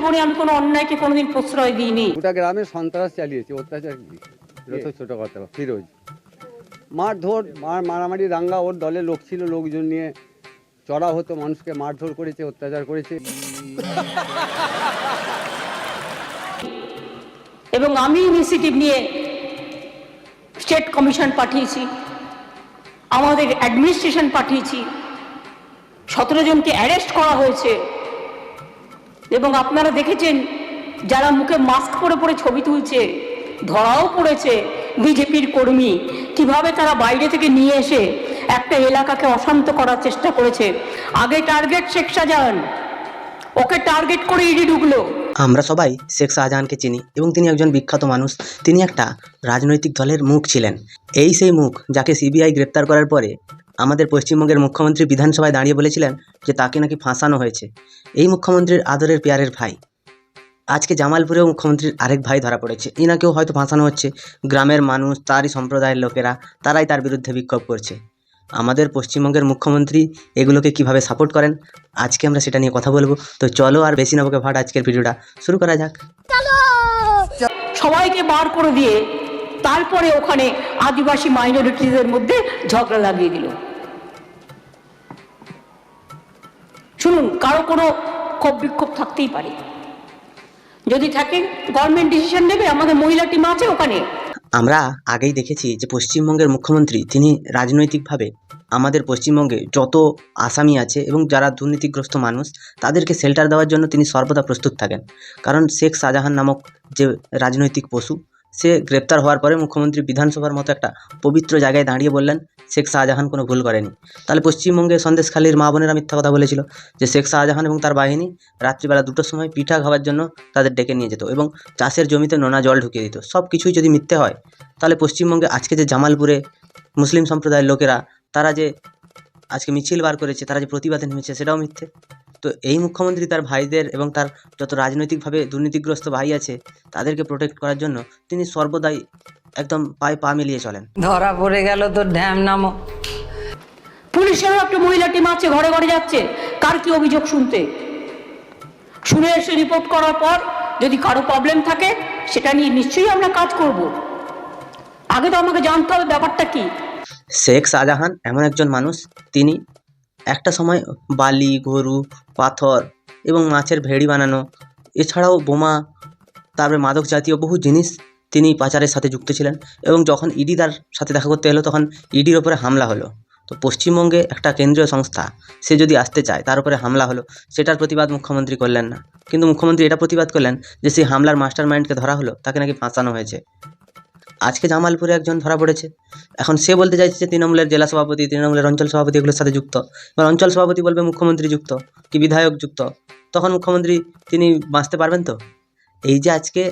জীবনে আমি কোনো অন্যায়কে কোনোদিন প্রশ্রয় দিইনি। গোটা গ্রামে সন্ত্রাস চালিয়েছে, অত্যাচার কি যত ছোট কথা। ফিরোজ মারধর মারামারি দাঙ্গা, ওর দলে লোক ছিল, লোকজন নিয়ে চড়া হতো, মানুষকে মারধর করেছে, অত্যাচার করেছে। এবং আমি ইনিশিয়েটিভ নিয়ে স্টেট কমিশন পাঠিয়েছি, আমাদের অ্যাডমিনিস্ট্রেশন পাঠিয়েছি, 17 জনকে অ্যারেস্ট করা হয়েছে। এবং আপনারা দেখেছেন যারা মুখে মাস্ক পরে পরে ছবি তুলছে, ধরাও পড়েছে বিজেপির কর্মী, কিভাবে তারা বাইরে থেকে নিয়ে এসে একটা এলাকাকে অশান্ত করার চেষ্টা করেছে। আগে টার্গেট শেখ শাহজাহান, ওকে টার্গেট করে ইডি ঢুকলো। আমরা সবাই শেখ শাহজাহানকে চিনি এবং তিনি একজন বিখ্যাত মানুষ। তিনি একটা রাজনৈতিক দলের মুখ ছিলেন। এই সেই মুখ যাকে সিবিআই গ্রেপ্তার করার পরে আমাদের পশ্চিমবঙ্গের মুখ্যমন্ত্রী বিধানসভায় দাঁড়িয়ে বলেছিলেন যে তাকে নাকি ফাঁসানো হয়েছে। এই মুখ্যমন্ত্রীর আদরের পেয়ারের ভাই আজকে জামালপুরেও মুখ্যমন্ত্রীর আরেক ভাই ধরা পড়েছে, ইনাকেও হয়তো ফাঁসানো হচ্ছে। গ্রামের মানুষ, তারই সম্প্রদায়ের লোকেরা, তারাই তার বিরুদ্ধে বিক্ষোভ করছে। আমাদের পশ্চিমবঙ্গের মুখ্যমন্ত্রী এগুলোকে কিভাবে সাপোর্ট করেন আজকে আমরা সেটা নিয়ে কথা বলবো। তো চলো আর বেশি না বকে ভাট, আজকের ভিডিওটা শুরু করা যাক। সবাইকে বার করে দিয়ে তারপরে ওখানে আদিবাসী মাইনরিটিদের মধ্যে ঝগড়া লাগিয়ে দিল। শুনুন, কারো কোনো ক্ষোভ বিক্ষোভ থাকতেই পারে, যদি থাকে গভর্নমেন্ট ডিসিশন নেবে, আমাদের মহিলা টিম আছে ওখানে। আমরা আগেই দেখেছি যে পশ্চিমবঙ্গের মুখ্যমন্ত্রী তিনি রাজনৈতিকভাবে আমাদের পশ্চিমবঙ্গে যত আসামি আছে এবং যারা দুর্নীতিগ্রস্ত মানুষ তাদেরকে শেল্টার দেওয়ার জন্য তিনি সর্বদা প্রস্তুত থাকেন। কারণ শেখ শাহজাহান নামক যে রাজনৈতিক পশু, সে গ্রেপ্তার হওয়ার পরে মুখ্যমন্ত্রী বিধানসভার মতো একটা পবিত্র জায়গায় দাঁড়িয়ে বললেন শেখ শাহজাহান কোনো ভুল করেনি। তাহলে পশ্চিমবঙ্গে সন্দেশখালীর মা বোনেরা মিথ্যা কথা বলেছিল যে শেখ শাহজাহান এবং তার বাহিনী রাত্রিবেলা 2টোর সময় পিঠা খাওয়ার জন্য তাদের ডেকে নিয়ে যেত এবং চাষের জমিতে নোনা জল ঢুকিয়ে দিত। সব কিছুই যদি মিথ্যে হয় তাহলে পশ্চিমবঙ্গে আজকে যে জামালপুরে মুসলিম সম্প্রদায়ের লোকেরা তারা যে আজকে মিছিল বার করেছে, তারা যে প্রতিবাদে নেমেছে, সেটাও মিথ্যে। তো এই মুখ্যমন্ত্রী তার ভাইদের এবং তার যত রাজনৈতিকভাবে দুর্নীতিগ্রস্ত ভাই আছে তাদেরকে প্রোটেক্ট করার জন্য তিনি সর্বদাই একদম পায়ে পা মিলিয়ে চলেন। ধরা পড়ে গেল তো ড্যাম নামো। পুলিশেরও একটা মহিলা টিম আছে, ঘরে ঘরে যাচ্ছে কার কি অভিযোগ শুনতে। শুনে এসে রিপোর্ট করার পর যদি কারো প্রবলেম থাকে সেটা নিয়ে নিশ্চয়ই আমরা কাজ করব। আগে তো আমাকে জানতে হবে ব্যাপারটা কি। শেখ শাহজাহান এমন একজন মানুষ, তিনি একটা সময় বালি, গরু, পাথর এবং মাছের ভেড়ি বানানো, এছাড়াও বোমা, তারপরে মাদক জাতীয় বহু জিনিস তিনি পাচারের সাথে যুক্ত ছিলেন। এবং যখন ইডি তার সাথে দেখা করতে এলো তখন ইডির ওপরে হামলা হলো। তো পশ্চিমবঙ্গে একটা কেন্দ্রীয় সংস্থা সে যদি আসতে চায়, তার উপরে হামলা হলো, সেটার প্রতিবাদ মুখ্যমন্ত্রী করলেন না। কিন্তু মুখ্যমন্ত্রী এটা প্রতিবাদ করলেন যে সেই হামলার মাস্টার মাইন্ডকে ধরা হলো, তাকে নাকি ফাঁসানো হয়েছে। আজকে জামালপুরে একজন ধরা পড়েছে, এখন সে বলতে চাইছে যে তৃণমূলের জেলা সভাপতি, তৃণমূলের অঞ্চল সভাপতি এগুলোর সাথে যুক্ত। এবার অঞ্চল সভাপতি বলবে মুখ্যমন্ত্রী যুক্ত কি বিধায়ক যুক্ত, তখন মুখ্যমন্ত্রী তিনি বাঁচতে পারবেন? তো এই যে আজকে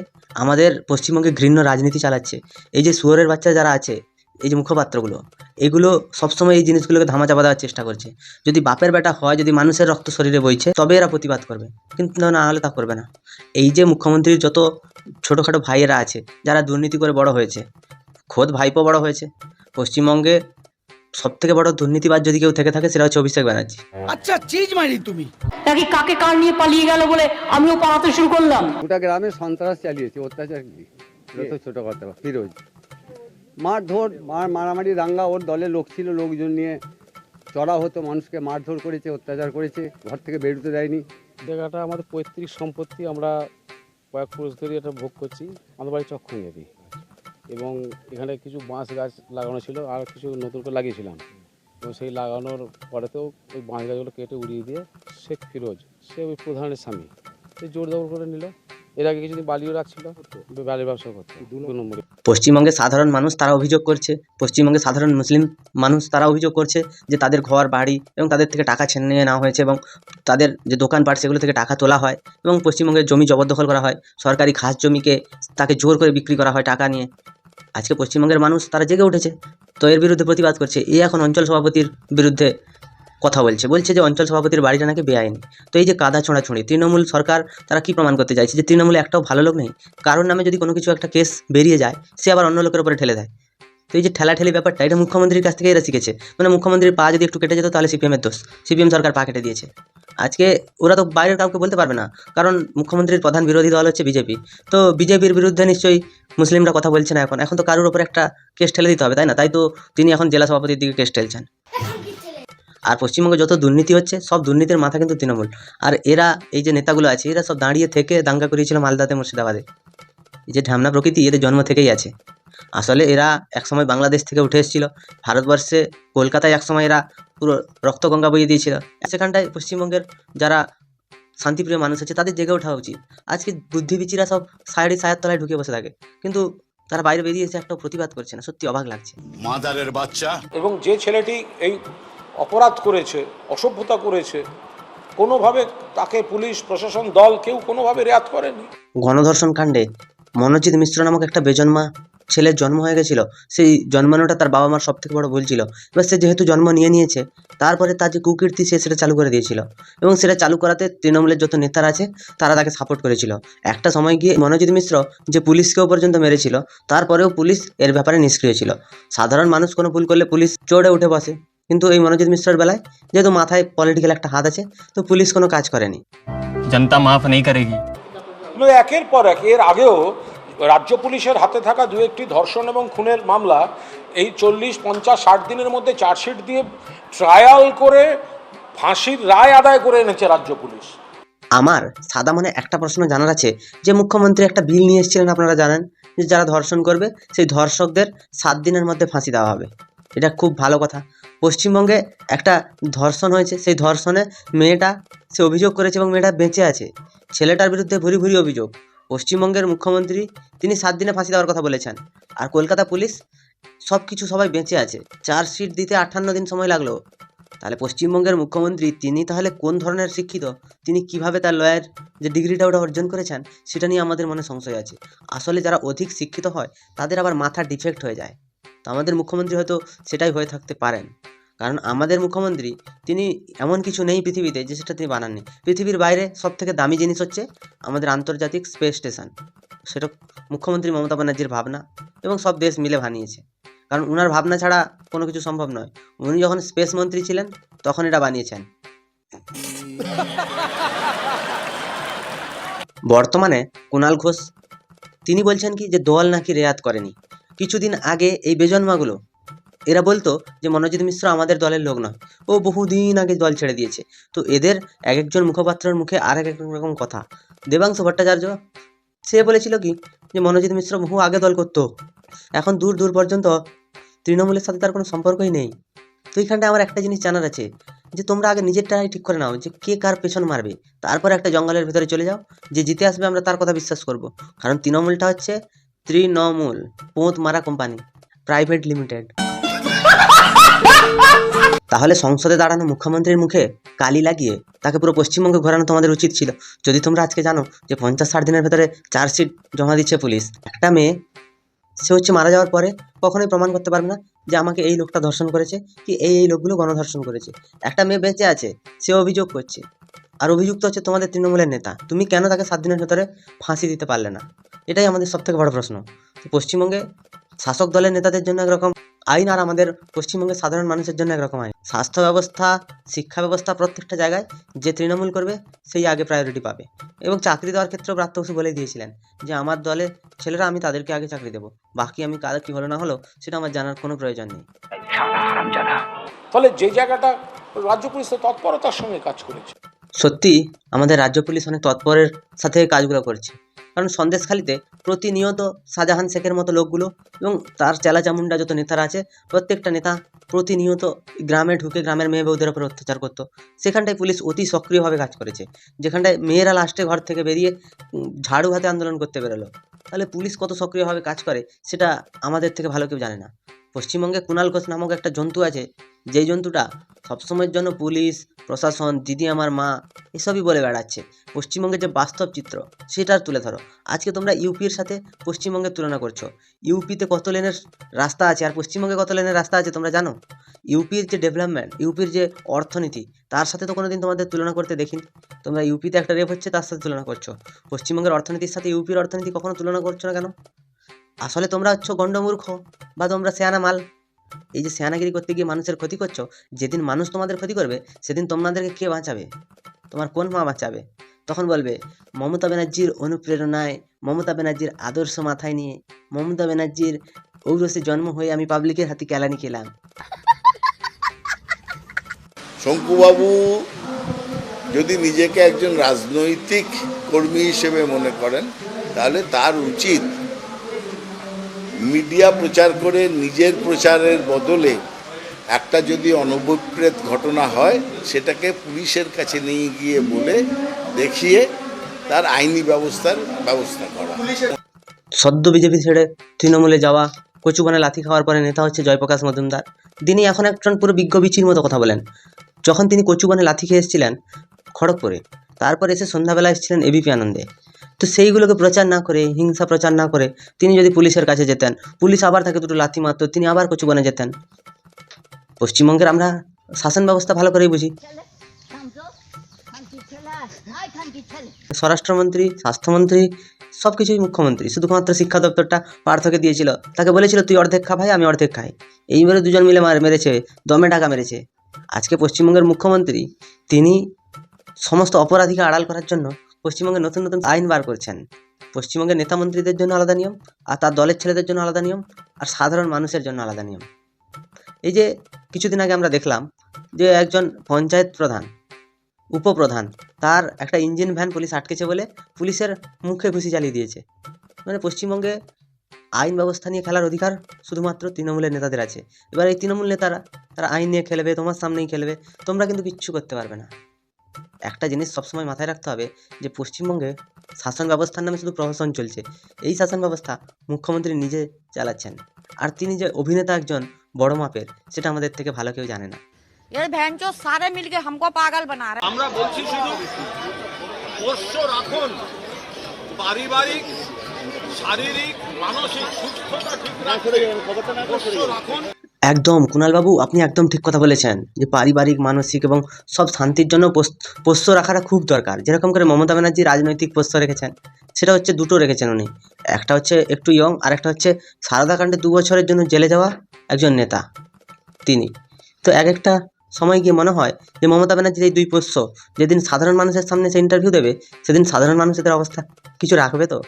আমাদের পশ্চিমবঙ্গে ঘৃণ্য রাজনীতি চালাচ্ছে, এই যে শুয়োরের বাচ্চা যারা আছে, এই যে মুখপাত্রগুলো, এগুলো সবসময় এই জিনিসগুলোকে ধামাচাপা দেওয়ার চেষ্টা করছে। যদি বাপের বেটা হয়, যদি মানুষের রক্ত শরীরে বইছে, তবে এরা প্রতিবাদ করবে, কিন্তু না হলে তা করবে না। এই যে মুখ্যমন্ত্রীর যত ছোটোখাটো ভাইয়েরা আছে যারা দুর্নীতি করে বড় হয়েছে, খোদ ভাইপো বড় হয়েছে, পশ্চিমবঙ্গে সবথেকে বড় দুর্নীতিবাজ যদি কেউ থেকে থাকে সেটা হচ্ছে অভিষেক ব্যানার্জি। আচ্ছা চিজ মারি তুমি নাকি কাকে কার নিয়ে পালিয়ে গেল বলে আমিও পালাতে শুরু করলাম। গোটা গ্রামে সন্ত্রাস চালিয়েছে, অত্যাচার কি যত ছোট কথা। ফিরোজ মারধর মারামারি দাঙ্গা, ওর দলে লোক ছিল, লোকজন নিয়ে চড়া হতো, মানুষকে মারধর করেছে, অত্যাচার করেছে, ঘর থেকে বেরোতে দেয়নি। জায়গাটা আমাদের পৈতৃক সম্পত্তি, আমরা কয়েক পুরুষ ধরে এটা ভোগ করছি। আমাদের বাড়ি চক্ষুঙ্গেরি এবং এখানে কিছু বাঁশ গাছ লাগানো ছিল, আর কিছু নতুন করে লাগিয়েছিলাম। এবং সেই লাগানোর পরেতেও ওই বাঁশ গাছগুলো কেটে উড়িয়ে দিয়ে শেখ ফিরোজ, সে ওই প্রধানের স্বামী, সে জোর দখল করে নিল। এর আগে কিছুদিন বালিও রাখছিল, বালির ব্যবসা করতো 2 নম্বরে। পশ্চিমবঙ্গের সাধারণ মানুষ তারা অভিযোগ করছে, পশ্চিমবঙ্গের সাধারণ মুসলিম মানুষ তারা অভিযোগ করছে যে তাদের ঘর বাড়ি এবং তাদের থেকে টাকা ছিনিয়ে নিয়ে নেওয়া হয়েছে এবং তাদের যে দোকানপাট সেগুলো থেকে টাকা তোলা হয় এবং পশ্চিমবঙ্গের জমি জবরদখল করা হয়, সরকারি খাস জমিকে তাকে জোর করে বিক্রি করা হয় টাকা নিয়ে। আজকে পশ্চিমবঙ্গের মানুষ তারা জেগে উঠেছে, তো এর বিরুদ্ধে প্রতিবাদ করছে। এই এখন অঞ্চল সভাপতির বিরুদ্ধে কথা বলছে যে অঞ্চল সভাপতির বাড়িটা নাকি বেআইনি। তো এই যে কাদা ছোঁড়াছুঁড়ি, তৃণমূল সরকার তারা কি প্রমাণ করতে চাইছে যে তৃণমূলে একটাও ভালো লোক নেই? কারোর নামে যদি কোনো কিছু একটা কেস বেরিয়ে যায়, সে আবার অন্য লোকের উপরে ঠেলে দেয়। তো এই যে ঠেলাঠেলি ব্যাপারটা, এটা মুখ্যমন্ত্রীর কাছ থেকে এরা শিখেছে। মানে মুখ্যমন্ত্রীর পা যদি একটু কেটে যেত তাহলে সিপিএমের দোষ, সিপিএম সরকার পা কেটে দিয়েছে। আজকে ওরা তো বাইরের কাউকে বলতে পারবে না, কারণ মুখ্যমন্ত্রীর প্রধান বিরোধী দল হচ্ছে বিজেপি। তো বিজেপির বিরুদ্ধে নিশ্চয়ই মুসলিমরা কথা বলছে না এখন তো কারোর ওপর একটা কেস ঠেলে দিতে হবে, তাই না? তাই তো তিনি এখন জেলা সভাপতির দিকে কেস ঠেলছেন। আর পশ্চিমবঙ্গে যত দুর্নীতি হচ্ছে সব দুর্নীতির মাথা কিন্তু তৃণমূল। আর এরা এই যে নেতাগুলো আছে এরা সব দাঁড়িয়ে থেকে দাঙ্গা করিয়েছিল মালদাতে, মুর্শিদাবাদে। এই যে ঢ্যামনা প্রকৃতি এদের জন্ম থেকেই আছে। আসলে এরা একসময় বাংলাদেশ থেকে উঠে এসেছিল ভারতবর্ষে, কলকাতায় একসময় এরা পুরো রক্তগঙ্গা বইয়ে দিয়েছিল। সেখানটায় পশ্চিমবঙ্গের যারা শান্তিপ্রিয় মানুষ আছে তাদের জেগে ওঠা উচিত। আজকে বুদ্ধিবীচিরা সব সায়ের তলায় ঢুকে বসে থাকে, কিন্তু তারা বাইরে বেরিয়ে এসে একটা প্রতিবাদ করছে না। সত্যি অবাক লাগছে। মাদারের বাচ্চা। এবং যে ছেলেটি এই অপরাধ করেছে, অসভ্যতা করেছে, কোনোভাবে তাকে পুলিশ প্রশাসন দল কেউ কোনোভাবে রেয়াত করেনি। গণধর্ষণ কাণ্ডে মনোজিৎ মিশ্র নামক একটা বেজন্মা ছেলের জন্ম হয়ে গেছিল। সেই জন্মানোটা তার বাবা মার সব থেকে বড় ভুল ছিল। এবার সে যেহেতু জন্ম নিয়েছে, তারপরে তার যে কুকীর্তি সে সেটা চালু করে দিয়েছিল, এবং সেটা চালু করাতে তৃণমূলের যত নেতারা আছে তারা তাকে সাপোর্ট করেছিল। একটা সময় গিয়ে মনোজিৎ মিশ্র যে পুলিশকেও পর্যন্ত মেরেছিল, তারপরেও পুলিশ এর ব্যাপারে নিষ্ক্রিয় ছিল। সাধারণ মানুষ কোনো ভুল করলে পুলিশ চড়ে উঠে বসে, কিন্তু এই মনোজিৎ মিশ্রের বেলায় যেহেতু মাথায় পলিটিক্যাল একটা হাত আছে, তো পুলিশ কোনো কাজ করেনি। जनता माफ नहीं करेगी। একের পর এক এর আগেও রাজ্য পুলিশের হাতে থাকা দু একটি ধর্ষণ এবং খুনের মামলা এই 40, 50, 60 দিনের মধ্যে চার্জশিট দিয়ে ট্রায়াল করে ফাঁসির রায় আদায় করে এনেছে রাজ্য পুলিশ। আমার সাদা মনে একটা প্রশ্ন জানার আছে, যে মুখ্যমন্ত্রী একটা বিল নিয়ে এসেছিলেন, আপনারা জানেন, যে যারা ধর্ষণ করবে সেই ধর্ষকদের 7 দিনের মধ্যে ফাঁসি দেওয়া হবে। এটা খুব ভালো কথা। পশ্চিমবঙ্গে একটা ধর্ষণ হয়েছে, সেই ধর্ষণে মেয়েটা সে অভিযোগ করেছে এবং মেয়েটা বেঁচে আছে। ছেলেটার বিরুদ্ধে ভুরি ভুরি অভিযোগ। পশ্চিমবঙ্গের মুখ্যমন্ত্রী তিনি 7 দিনে ফাঁসি দেওয়ার কথা বলেছেন, আর কলকাতা পুলিশ সব কিছু সবাই বেঁচে আছে, চার্জশিট দিতে 58 দিন সময় লাগলো। তাহলে পশ্চিমবঙ্গের মুখ্যমন্ত্রী তিনি তাহলে কোন ধরনের শিক্ষিত, তিনি কিভাবে তার লয়ার যে ডিগ্রিটা ওটা অর্জন করেছেন, সেটা নিয়ে আমাদের মনে সংশয় আছে। আসলে যারা অধিক শিক্ষিত হয় তাদের আবার মাথা ডিফেক্ট হয়ে যায়। তো আমাদের মুখ্যমন্ত্রী হয়তো সেটাই হয়ে থাকতে পারেন, কারণ আমাদের মুখ্যমন্ত্রী তিনি এমন কিছু নেই পৃথিবীতে যে সেটা তিনি বানাননি। পৃথিবীর বাইরে সব থেকে দামি জিনিস হচ্ছে আমাদের আন্তর্জাতিক স্পেস স্টেশন। সেটা মুখ্যমন্ত্রী মমতা ব্যানার্জির ভাবনা, এবং সব দেশ মিলে বানিয়েছে, কারণ ওনার ভাবনা ছাড়া কোনো কিছু সম্ভব নয়। উনি যখন স্পেস মন্ত্রী ছিলেন তখন এটা বানিয়েছেন। বর্তমানে কুণাল ঘোষ তিনি বলছেন কি যে দল নাকি রেয়াত করেনি। কিছুদিন আগে এই বেজন্মাগুলো এরা বলতো যে মনোজিৎ মিশ্র আমাদের দলের লোক নয়, ও বহুদিন আগে দল ছেড়ে দিয়েছে। তো এদের এক একজন মুখপাত্রের মুখে আর এক রকম কথা। দেবাংশু ভট্টাচার্য সে বলেছিল কি যে মনোজিৎ মিশ্র বহু আগে দল করতো, এখন দূর দূর পর্যন্ত তৃণমূলের সাথে তার কোনো সম্পর্কই নেই। তো এইখানটায় আমার একটা জিনিস জানার আছে, যে তোমরা আগে নিজেরটাই ঠিক করে নাও যে কে কার পেছন মারবে, তারপর একটা জঙ্গলের ভেতরে চলে যাও, যে জিতে আসবে আমরা তার কথা বিশ্বাস করব। কারণ তৃণমূলটা হচ্ছে তৃণমূল, পোঁত মারা কোম্পানি, প্রাইভেট লিমিটেড। তাহলে সংসদে দাঁড়ানো মুখ্যমন্ত্রীর মুখে কালি লাগিয়ে তাকে পুরো পশ্চিমবঙ্গে ঘোরানো তোমাদের উচিত ছিল। যদি তোমরা আজকে জানো যে 50-60 দিনের ভেতরে চার্জশিট জমা দিচ্ছে পুলিশ, একটা মেয়ে সে হচ্ছে মারা যাওয়ার পরে কখনোই প্রমাণ করতে পারবে না যে আমাকে এই লোকটা ধর্ষণ করেছে কি এই লোকগুলো গণধর্ষণ করেছে। একটা মেয়ে বেঁচে আছে, সে অভিযোগ করছে, আর অভিযুক্ত হচ্ছে তোমাদের তৃণমূলের নেতা। তুমি কেন তাকে 7 দিনের ভেতরে ফাঁসি দিতে পারলে না? এটাই আমাদের সবথেকে বড় প্রশ্ন। তো পশ্চিমবঙ্গে শাসক দলের নেতাদের জন্য একরকম আইন, আর আমাদের পশ্চিমবঙ্গের সাধারণ মানুষের জন্য একরকম আইন। স্বাস্থ্য ব্যবস্থা, শিক্ষা ব্যবস্থা, প্রত্যেকটা জায়গায় যে তৃণমূল করবে সেই আগে প্রায়োরিটি পাবে। এবং চাকরি দেওয়ার ক্ষেত্রেও ব্রাত্য বসু বলে দিয়েছিলেন যে আমার দলে ছেলেরা আমি তাদেরকে আগে চাকরি দেবো, বাকি আমি কাদের কী হলো না হলো সেটা আমার জানার কোনো প্রয়োজন নেই। ফলে যে জায়গাটা রাজ্য পুলিশ তৎপরতার সঙ্গে কাজ করেছে। সত্যি আমাদের রাজ্য পুলিশ অনেক তৎপরের সাথে কাজগুলো করছে, কারণ সন্দেশখালিতে প্রতিনিয়ত শাহজাহান শেখের মতো লোকগুলো এবং তার চেলা চামুন্ডা যত নেতারা আছে, প্রত্যেকটা নেতা প্রতিনিয়ত গ্রামে ঢুকে গ্রামের মেয়ে বউদের উপর অত্যাচার করতো। সেখানটায় পুলিশ অতি সক্রিয়ভাবে কাজ করেছে, যেখানটায় মেয়েরা লাস্টে ঘর থেকে বেরিয়ে ঝাড়ু হাতে আন্দোলন করতে বেরোলো। তাহলে পুলিশ কত সক্রিয়ভাবে কাজ করে সেটা আমাদের থেকে ভালো কেউ জানে না। পশ্চিমবঙ্গে কুণাল ঘোষ নামক একটা জন্তু আছে, যেই জন্তুটা সবসময়ের জন্য পুলিশ প্রশাসন, দিদি আমার মা এসবই বলে বেড়াচ্ছে। পশ্চিমবঙ্গের যে বাস্তব চিত্র সেটা তুলে ধরো। আজকে তোমরা ইউপির সাথে পশ্চিমবঙ্গের তুলনা করছো। ইউপিতে কত লেনের রাস্তা আছে আর পশ্চিমবঙ্গে কত লেনের রাস্তা আছে তোমরা জানো? ইউপির যে ডেভেলপমেন্ট, ইউপির যে অর্থনীতি, তার সাথে তো কোনোদিন তোমাদের তুলনা করতে দেখিনি। তোমরা ইউপিতে একটা রেপ হচ্ছে তার সাথে তুলনা করছো, পশ্চিমবঙ্গের অর্থনীতির সাথে ইউপির অর্থনীতি কখনো তুলনা করছো না কেন? আসলে তোমরা হচ্ছ গণ্ডমূর্খ বা তোমরা সেয়ানা মাল। এই যে সেয়ানাগিরি করতে গিয়ে মানুষের ক্ষতি করছো, যেদিন মানুষ তোমাদের ক্ষতি করবে সেদিন তোমাদেরকে কে বাঁচাবে? তোমার কোন মা বাঁচাবে? তখন বলবে মমতা ব্যানার্জির অনুপ্রেরণায়, মমতা ব্যানার্জির আদর্শ মাথায় নিয়ে, মমতা ব্যানার্জির ঔরসে জন্ম হয়ে আমি পাবলিকের হাতে কেলানি খেলাম। শঙ্কুবাবু যদি নিজেকে একজন রাজনৈতিক কর্মী হিসেবে মনে করেন, তাহলে তার উচিত মিডিয়া প্রচার করে নিজের প্রচারের বদলে একটা যদি অনভিপ্রেত ঘটনা হয় সেটাকে পুলিশের কাছে নিয়ে গিয়ে বলে দেখিয়ে তার আইনি ব্যবস্থা করা। সদ্য বিজেপি ছেড়ে তৃণমূলে যাওয়া, কচুবনে লাথি খাওয়ার পরে নেতা হচ্ছে জয়প্রকাশ মজুমদার। তিনি এখন একজন পুরো বিজ্ঞ বিচির মতো কথা বলেন। যখন তিনি কচুবনে লাথি খেয়ে এসেছিলেন খড়গপুরে, তারপর এসে সন্ধ্যাবেলা এসেছিলেন এবিপি আনন্দে। তো সেইগুলোকে প্রচার না করে, হিংসা প্রচার না করে তিনি যদি পুলিশের কাছে যেতেন, পুলিশ আবার তাকে দুটো লাথি মারতো, তিনি আবার কচুবনে যেতেন। পশ্চিমবঙ্গের আমরা শাসন ব্যবস্থা ভালো করেই বুঝি। স্বরাষ্ট্রমন্ত্রী, স্বাস্থ্যমন্ত্রী, সব কিছুই মুখ্যমন্ত্রী, শুধুমাত্র শিক্ষা দপ্তরটা পার্থকে দিয়েছিল। তাকে বলেছিল তুই অর্ধেক খা ভাই, আমি অর্ধেক খাই। এইবারে দুজন মিলে মেরেছে, দমে টাকা মেরেছে। আজকে পশ্চিমবঙ্গের মুখ্যমন্ত্রী তিনি সমস্ত অপরাধীকে আড়াল করার জন্য পশ্চিমবঙ্গে নতুন নতুন আইন বার করছেন। পশ্চিমবঙ্গের নেতা মন্ত্রীদের জন্য আলাদা নিয়ম, আর তার দলের ছেলেদের জন্য আলাদা নিয়ম, আর সাধারণ মানুষের জন্য আলাদা নিয়ম। এই যে কিছুদিন আগে আমরা দেখলাম যে একজন পঞ্চায়েত প্রধান, উপপ্রধান, তার একটা ইঞ্জিন ভ্যান পুলিশ আটকেছে বলে পুলিশের মুখে ঘুষি চালিয়ে দিয়েছে। মানে পশ্চিমবঙ্গে আইন ব্যবস্থা নিয়ে খেলার অধিকার শুধুমাত্র তৃণমূলের নেতাদের আছে। এবার এই তৃণমূল নেতারা তারা আইন নিয়ে খেলবে, তোমার সামনেই খেলবে, তোমরা কিন্তু কিচ্ছু করতে পারবে না। একটা জিনিস সবসময় মাথায় রাখতে হবে যে পশ্চিমবঙ্গে শাসন ব্যবস্থার নামে শুধু প্রহসন চলছে। এই শাসন ব্যবস্থা মুখ্যমন্ত্রী নিজে চালাচ্ছেন, আর তিনি যে অভিনেতা একজন বড় মাপের, সেটা আমাদের থেকে ভালো কেউ জানে না। ये भैंचो सारे मिलके हमको पागल बना रहे हैं। আমরা বলছি শুধু পোষ্য রাখুন, পারিবারিক, শারীরিক, মানসিক সুস্থতা ঠিক রাখতে পোষ্য রাখুন। একদম কুণালবাবু, আপনি একদম ঠিক কথা বলেছেন যে পারিবারিক, মানসিক এবং সব শান্তির জন্য পোষ্য রাখাটা খুব দরকার। যেরকম করে মমতা ব্যানার্জি রাজনৈতিক পোষ্য রেখেছেন, সেটা হচ্ছে দুটো রেখেছেন উনি। একটা হচ্ছে একটু ইয়ং, আর একটা হচ্ছে সারদাকাণ্ডে 2 বছরের জন্য জেলে যাওয়া একজন নেতা তিনি। তো এক একটা সময় গিয়ে মনে হয় যে মমতা ব্যানার্জির এই 2 পোষ্য যেদিন সাধারণ মানুষের সামনে সে ইন্টারভিউ দেবে, সেদিন সাধারণ মানুষদের অবস্থা কিছু রাখবে তো?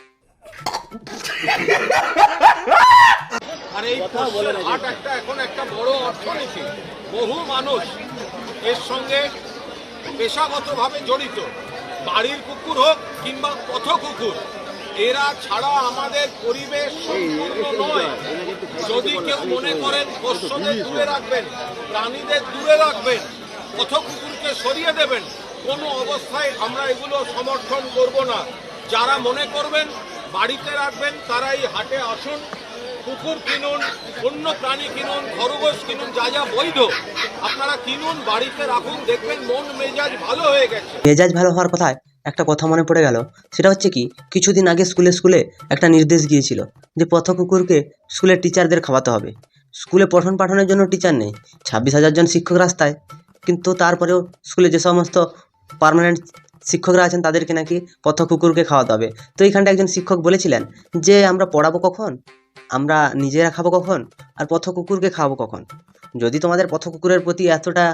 আর এই পোষ্যের হাট এখন একটা বড় অর্থনীতি। বহু মানুষ এর সঙ্গে পেশাগতভাবে জড়িত, বাড়ির কুকুর হোক কিংবা পথ কুকুর, এরা ছাড়া আমাদের পরিবেশ সম্পূর্ণ নয়। যদি কেউ মনে করেন পোষ্যদের দূরে রাখবেন, প্রাণীদের দূরে রাখবেন, পথ কুকুরকে সরিয়ে দেবেন, কোনো অবস্থায় আমরা এগুলো সমর্থন করব না। যারা মনে করবেন বাড়িতে রাখবেন তারা এই হাটে আসুন, কুকুর কিনুন, অন্য প্রাণী কিনুন, খরগোশ কিনুন, যা যা বৈধ আপনারা কিনুন, বাড়িতে রাখুন, দেখবেন মন মেজাজ ভালো হয়ে গেছে। মেজাজ ভালো হওয়ার কথায় একটা কথা মনে পড়ে গেল। সেটা হচ্ছে কি, কিছুদিন আগে স্কুলে একটা নির্দেশ গিয়েছিল যে পথ কুকুরকে স্কুলের টিচারদের খাওয়াতে হবে। স্কুলে পঠন পাঠনের জন্য টিচার নেই, 26,000 জন শিক্ষক রাস্তায়, কিন্তু তারপরেও স্কুলে যে সমস্ত পার্মানেন্ট শিক্ষকরা আছেন তাদেরকে নাকি পথ কুকুরকে খাওয়াতে হবে। তো এইখানটা একজন শিক্ষক বলেছিলেন যে আমরা পড়াবো কখন, আমরা নিজেরা খাবো কখন, আর পথ কুকুরকে খাওয়াবো কখন? যদি তোমাদের পথ কুকুরের প্রতি এতটা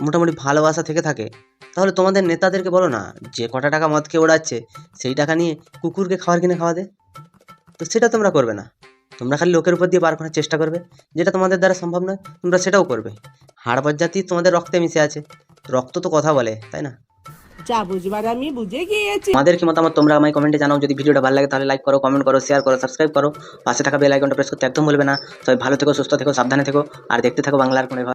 মোটামুটি ভালোবাসা থেকে থাকে, তাহলে তোমাদের নেতাদেরকে বলো না যে কটা টাকা মদ খেয়ে ওড়াচ্ছে সেই টাকা নিয়ে কুকুরকে খাওয়ার কিনে খাওয়া দে। তো সেটা তোমরা করবে না, তোমরা খালি লোকের উপর দিয়ে বার করার চেষ্টা করবে। যেটা তোমাদের দ্বারা সম্ভব নয় তোমরা সেটাও করবে। হাড় জাতি তোমাদের রক্তে মিশে আছে, রক্ত তো কথা বলে, তাই না? যা বুঝবার আমি বুঝে গিয়েছি। আমাদের কি মতামত তোমরা আমায় কমেন্টে জানাও। যদি ভিডিওটা ভালো লাগে তাহলে লাইক করো, কমেন্ট করো, শেয়ার করো, সাবস্ক্রাইব করো, পাশে থাকা বেল আইকনটা প্রেস করতে একদম ভুলবে না। সবাই ভালো থেকো, সুস্থ থেকো, সাবধানে থেকো, আর দেখতে থাকো বাংলার কোণে ঘর।